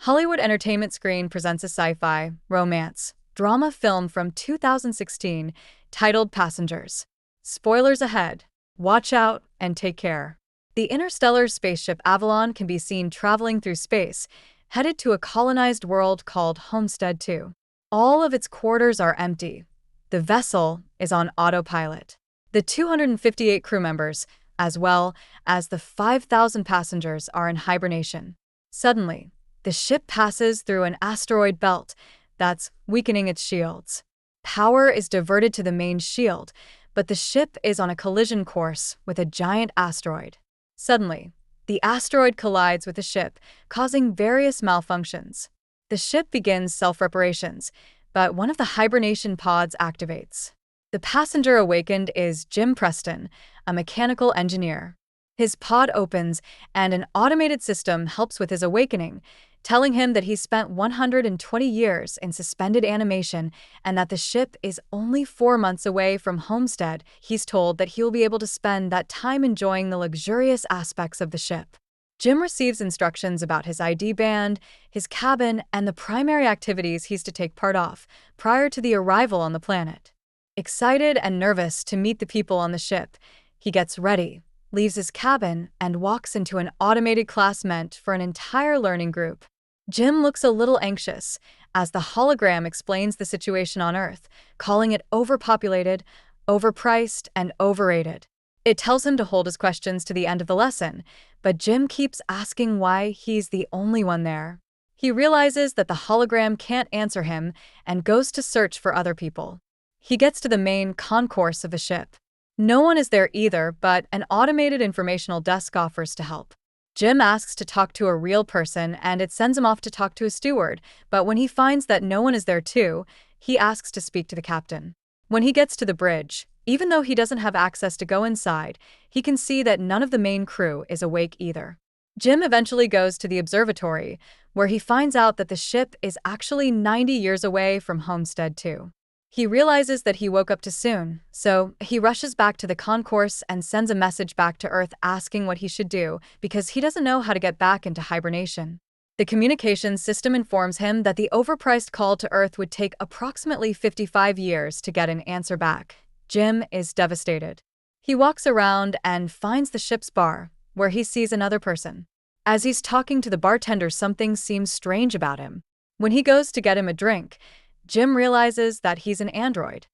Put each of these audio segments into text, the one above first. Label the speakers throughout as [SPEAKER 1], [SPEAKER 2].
[SPEAKER 1] Hollywood Entertainment Screen presents a sci-fi, romance, drama film from 2016 titled Passengers. Spoilers ahead. Watch out and take care. The interstellar spaceship Avalon can be seen traveling through space, headed to a colonized world called Homestead 2. All of its quarters are empty. The vessel is on autopilot. The 258 crew members, as well as the 5,000 passengers, are in hibernation. Suddenly, the ship passes through an asteroid belt that's weakening its shields. Power is diverted to the main shield, but the ship is on a collision course with a giant asteroid. Suddenly, the asteroid collides with the ship, causing various malfunctions. The ship begins self-reparations, but one of the hibernation pods activates. The passenger awakened is Preston, a mechanical engineer. His pod opens, and an automated system helps with his awakening, telling him that he spent 120 years in suspended animation and that the ship is only 4 months away from Homestead. He's told that he will be able to spend that time enjoying the luxurious aspects of the ship. Jim receives instructions about his ID band, his cabin, and the primary activities he's to take part of prior to the arrival on the planet. Excited and nervous to meet the people on the ship, he gets ready, leaves his cabin, and walks into an automated class meant for an entire learning group. Jim looks a little anxious as the hologram explains the situation on Earth, calling it overpopulated, overpriced, and overrated. It tells him to hold his questions to the end of the lesson, but Jim keeps asking why he's the only one there. He realizes that the hologram can't answer him and goes to search for other people. He gets to the main concourse of the ship. No one is there either, but an automated informational desk offers to help. Jim asks to talk to a real person, and it sends him off to talk to a steward, but when he finds that no one is there too, he asks to speak to the captain. When he gets to the bridge, even though he doesn't have access to go inside, he can see that none of the main crew is awake either. Jim eventually goes to the observatory, where he finds out that the ship is actually 90 years away from Homestead 2. He realizes that he woke up too soon, so he rushes back to the concourse and sends a message back to Earth asking what he should do because he doesn't know how to get back into hibernation. The communications system informs him that the overpriced call to Earth would take approximately 55 years to get an answer back. Jim is devastated. He walks around and finds the ship's bar, where he sees another person. As he's talking to the bartender, something seems strange about him. When he goes to get him a drink, Jim realizes that he's an android.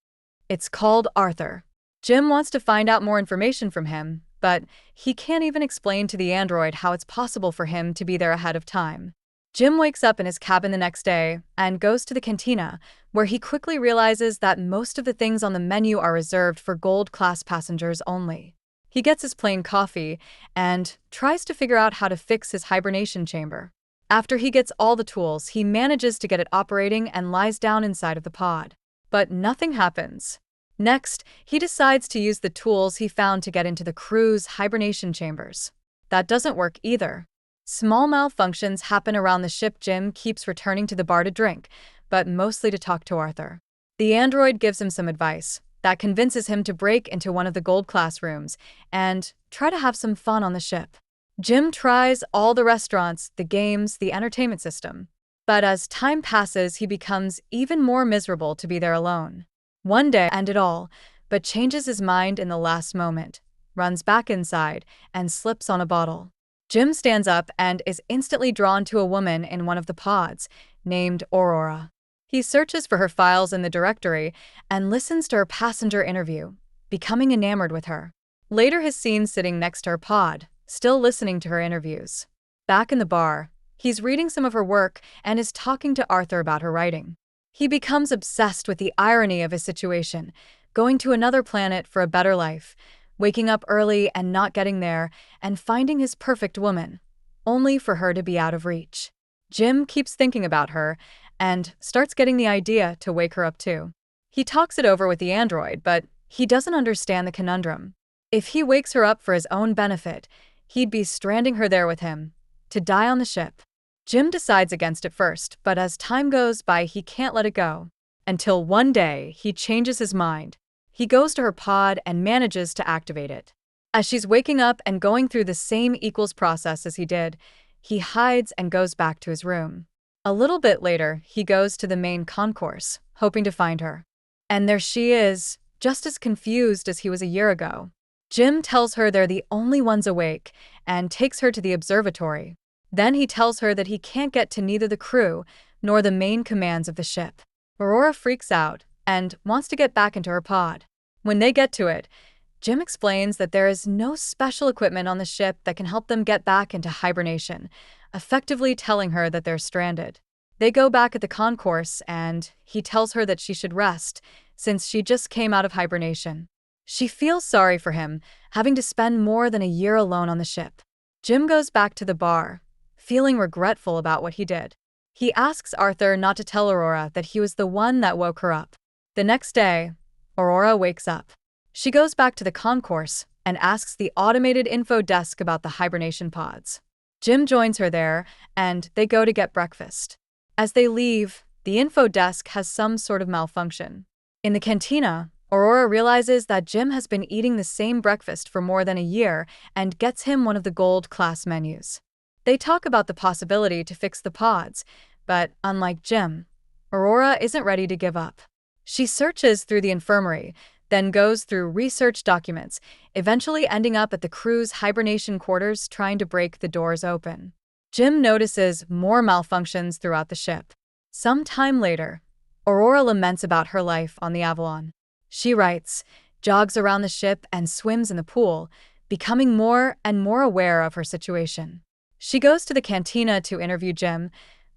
[SPEAKER 1] It's called Arthur. Jim wants to find out more information from him, but he can't even explain to the android how it's possible for him to be there ahead of time. Jim wakes up in his cabin the next day and goes to the cantina, where he quickly realizes that most of the things on the menu are reserved for gold-class passengers only. He gets his plain coffee and tries to figure out how to fix his hibernation chamber. After he gets all the tools, he manages to get it operating and lies down inside of the pod. But nothing happens. Next, he decides to use the tools he found to get into the crew's hibernation chambers. That doesn't work either. Small malfunctions happen around the ship. Jim keeps returning to the bar to drink, but mostly to talk to Arthur. The android gives him some advice that convinces him to break into one of the gold class rooms and try to have some fun on the ship. Jim tries all the restaurants, the games, the entertainment system. But as time passes, he becomes even more miserable to be there alone. One day, end it all, but changes his mind in the last moment, runs back inside, and slips on a bottle. Jim stands up and is instantly drawn to a woman in one of the pods, named Aurora. He searches for her files in the directory and listens to her passenger interview, becoming enamored with her. Later, he's seen sitting next to her pod, still listening to her interviews. Back in the bar, he's reading some of her work and is talking to Arthur about her writing. He becomes obsessed with the irony of his situation, going to another planet for a better life, waking up early and not getting there, and finding his perfect woman, only for her to be out of reach. Jim keeps thinking about her and starts getting the idea to wake her up too. He talks it over with the android, but he doesn't understand the conundrum. If he wakes her up for his own benefit, he'd be stranding her there with him, to die on the ship. Jim decides against it first, but as time goes by, he can't let it go. Until one day, he changes his mind. He goes to her pod and manages to activate it. As she's waking up and going through the same equals process as he did, he hides and goes back to his room. A little bit later, he goes to the main concourse, hoping to find her. And there she is, just as confused as he was a year ago. Jim tells her they're the only ones awake and takes her to the observatory. Then he tells her that he can't get to neither the crew nor the main commands of the ship. Aurora freaks out and wants to get back into her pod. When they get to it, Jim explains that there is no special equipment on the ship that can help them get back into hibernation, effectively telling her that they're stranded. They go back at the concourse and he tells her that she should rest since she just came out of hibernation. She feels sorry for him, having to spend more than a year alone on the ship. Jim goes back to the bar, feeling regretful about what he did. He asks Arthur not to tell Aurora that he was the one that woke her up. The next day, Aurora wakes up. She goes back to the concourse and asks the automated info desk about the hibernation pods. Jim joins her there, and they go to get breakfast. As they leave, the info desk has some sort of malfunction. In the cantina, Aurora realizes that Jim has been eating the same breakfast for more than a year and gets him one of the gold-class menus. They talk about the possibility to fix the pods, but unlike Jim, Aurora isn't ready to give up. She searches through the infirmary, then goes through research documents, eventually ending up at the crew's hibernation quarters trying to break the doors open. Jim notices more malfunctions throughout the ship. Some time later, Aurora laments about her life on the Avalon. She writes, jogs around the ship and swims in the pool, becoming more and more aware of her situation. She goes to the cantina to interview Jim,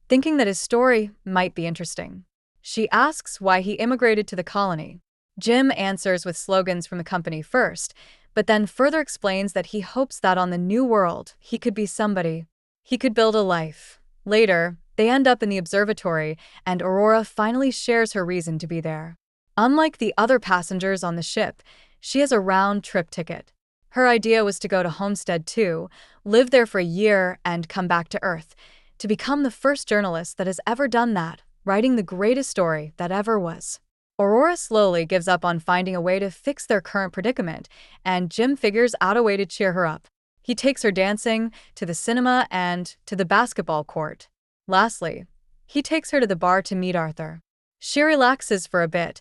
[SPEAKER 1] thinking that his story might be interesting. She asks why he immigrated to the colony. Jim answers with slogans from the company first, but then further explains that he hopes that on the new world, he could be somebody. He could build a life. Later, they end up in the observatory, and Aurora finally shares her reason to be there. Unlike the other passengers on the ship, she has a round-trip ticket. Her idea was to go to Homestead 2, live there for a year, and come back to Earth, to become the first journalist that has ever done that, writing the greatest story that ever was. Aurora slowly gives up on finding a way to fix their current predicament, and Jim figures out a way to cheer her up. He takes her dancing, to the cinema, and to the basketball court. Lastly, he takes her to the bar to meet Arthur. She relaxes for a bit,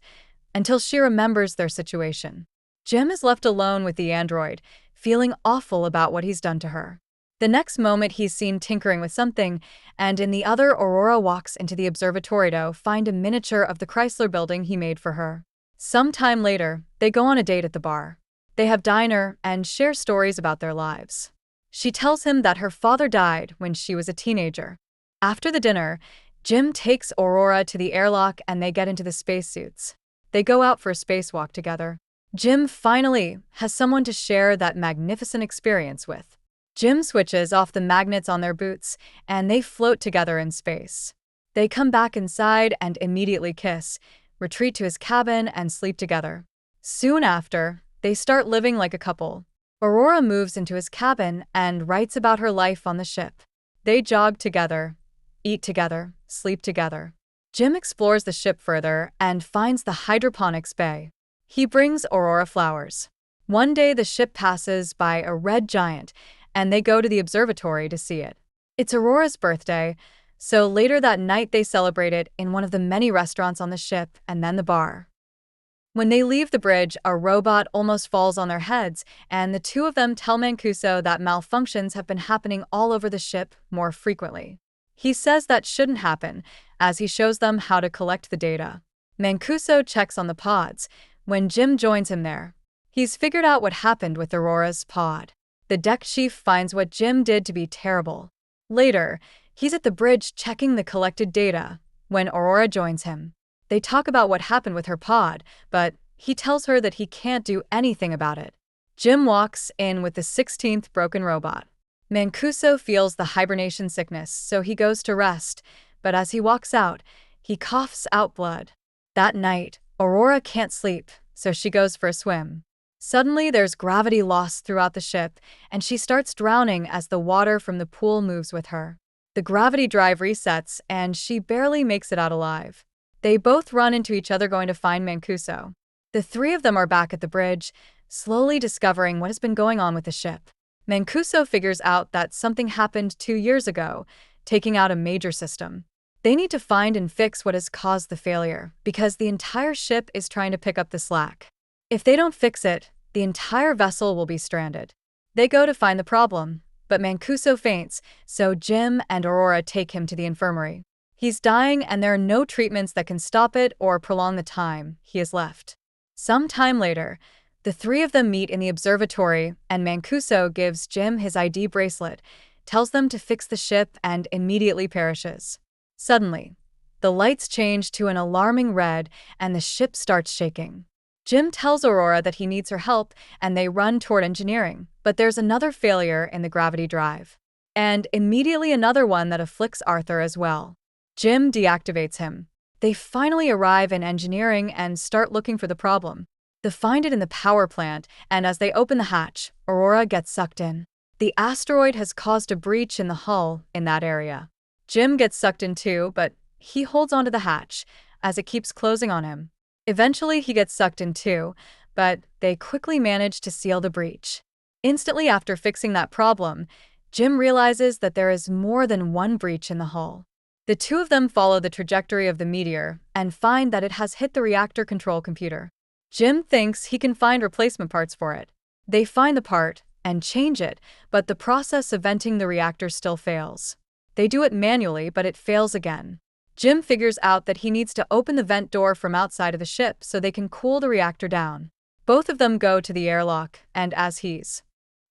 [SPEAKER 1] until she remembers their situation. Jim is left alone with the android, feeling awful about what he's done to her. The next moment he's seen tinkering with something, and in the other Aurora walks into the observatory to find a miniature of the Chrysler building he made for her. Some time later, they go on a date at the bar. They have dinner and share stories about their lives. She tells him that her father died when she was a teenager. After the dinner, Jim takes Aurora to the airlock and they get into the spacesuits. They go out for a spacewalk together. Jim finally has someone to share that magnificent experience with. Jim switches off the magnets on their boots, and they float together in space. They come back inside and immediately kiss, retreat to his cabin, and sleep together. Soon after, they start living like a couple. Aurora moves into his cabin and writes about her life on the ship. They jog together, eat together, sleep together. Jim explores the ship further and finds the hydroponics bay. He brings Aurora flowers. One day the ship passes by a red giant, and they go to the observatory to see it. It's Aurora's birthday, so later that night they celebrate it in one of the many restaurants on the ship and then the bar. When they leave the bridge, a robot almost falls on their heads, and the two of them tell Mancuso that malfunctions have been happening all over the ship more frequently. He says that shouldn't happen, as he shows them how to collect the data. Mancuso checks on the pods when Jim joins him there. He's figured out what happened with Aurora's pod. The deck chief finds what Jim did to be terrible. Later, he's at the bridge checking the collected data when Aurora joins him. They talk about what happened with her pod, but he tells her that he can't do anything about it. Jim walks in with the 16th broken robot. Mancuso feels the hibernation sickness, so he goes to rest, but as he walks out, he coughs out blood. That night, Aurora can't sleep, so she goes for a swim. Suddenly, there's gravity loss throughout the ship, and she starts drowning as the water from the pool moves with her. The gravity drive resets, and she barely makes it out alive. They both run into each other going to find Mancuso. The three of them are back at the bridge, slowly discovering what has been going on with the ship. Mancuso figures out that something happened 2 years ago, taking out a major system. They need to find and fix what has caused the failure, because the entire ship is trying to pick up the slack. If they don't fix it, the entire vessel will be stranded. They go to find the problem, but Mancuso faints, so Jim and Aurora take him to the infirmary. He's dying and there are no treatments that can stop it or prolong the time he has left. Some time later, the three of them meet in the observatory and Mancuso gives Jim his ID bracelet, tells them to fix the ship and immediately perishes. Suddenly, the lights change to an alarming red and the ship starts shaking. Jim tells Aurora that he needs her help and they run toward engineering, but there's another failure in the gravity drive. And immediately another one that afflicts Arthur as well. Jim deactivates him. They finally arrive in engineering and start looking for the problem. They find it in the power plant, and as they open the hatch, Aurora gets sucked in. The asteroid has caused a breach in the hull in that area. Jim gets sucked in too, but he holds onto the hatch as it keeps closing on him. Eventually, he gets sucked in too, but they quickly manage to seal the breach. Instantly after fixing that problem, Jim realizes that there is more than one breach in the hull. The two of them follow the trajectory of the meteor and find that it has hit the reactor control computer. Jim thinks he can find replacement parts for it. They find the part and change it, but the process of venting the reactor still fails. They do it manually, but it fails again. Jim figures out that he needs to open the vent door from outside of the ship so they can cool the reactor down. Both of them go to the airlock, and as he's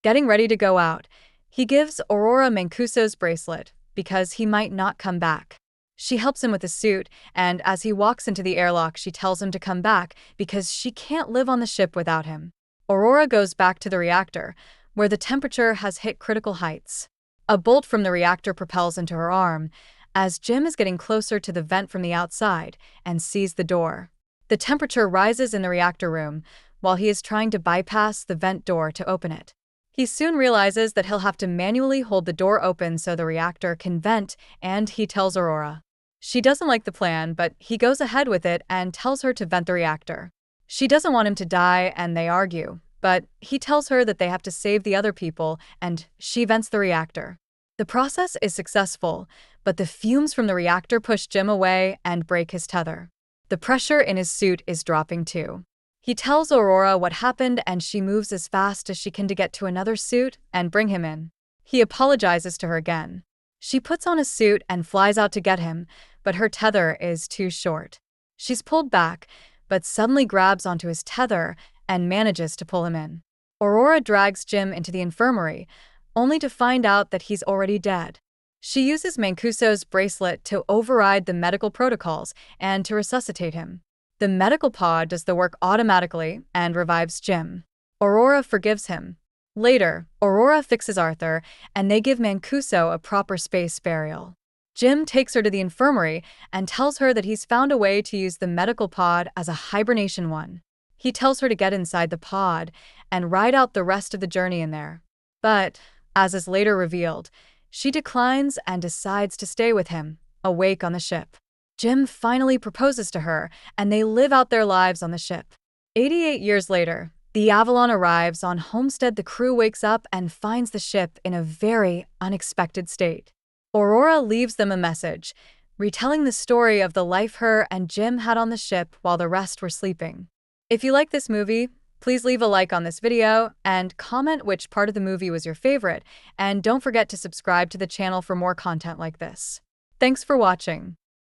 [SPEAKER 1] getting ready to go out, he gives Aurora Mancuso's bracelet, because he might not come back. She helps him with the suit, and as he walks into the airlock, she tells him to come back because she can't live on the ship without him. Aurora goes back to the reactor, where the temperature has hit critical heights. A bolt from the reactor propels into her arm, as Jim is getting closer to the vent from the outside and sees the door. The temperature rises in the reactor room, while he is trying to bypass the vent door to open it. He soon realizes that he'll have to manually hold the door open so the reactor can vent, and he tells Aurora. She doesn't like the plan, but he goes ahead with it and tells her to vent the reactor. She doesn't want him to die, and they argue, but he tells her that they have to save the other people, and she vents the reactor. The process is successful, but the fumes from the reactor push Jim away and break his tether. The pressure in his suit is dropping too. He tells Aurora what happened and she moves as fast as she can to get to another suit and bring him in. He apologizes to her again. She puts on a suit and flies out to get him, but her tether is too short. She's pulled back, but suddenly grabs onto his tether and manages to pull him in. Aurora drags Jim into the infirmary, only to find out that he's already dead. She uses Mancuso's bracelet to override the medical protocols and to resuscitate him. The medical pod does the work automatically and revives Jim. Aurora forgives him. Later, Aurora fixes Arthur, and they give Mancuso a proper space burial. Jim takes her to the infirmary and tells her that he's found a way to use the medical pod as a hibernation one. He tells her to get inside the pod and ride out the rest of the journey in there. But, as is later revealed, she declines and decides to stay with him, awake on the ship. Jim finally proposes to her, and they live out their lives on the ship. 88 years later, the Avalon arrives on Homestead. The crew wakes up and finds the ship in a very unexpected state. Aurora leaves them a message, retelling the story of the life her and Jim had on the ship while the rest were sleeping. If you like this movie, please leave a like on this video and comment which part of the movie was your favorite, and don't forget to subscribe to the channel for more content like this. Thanks for watching.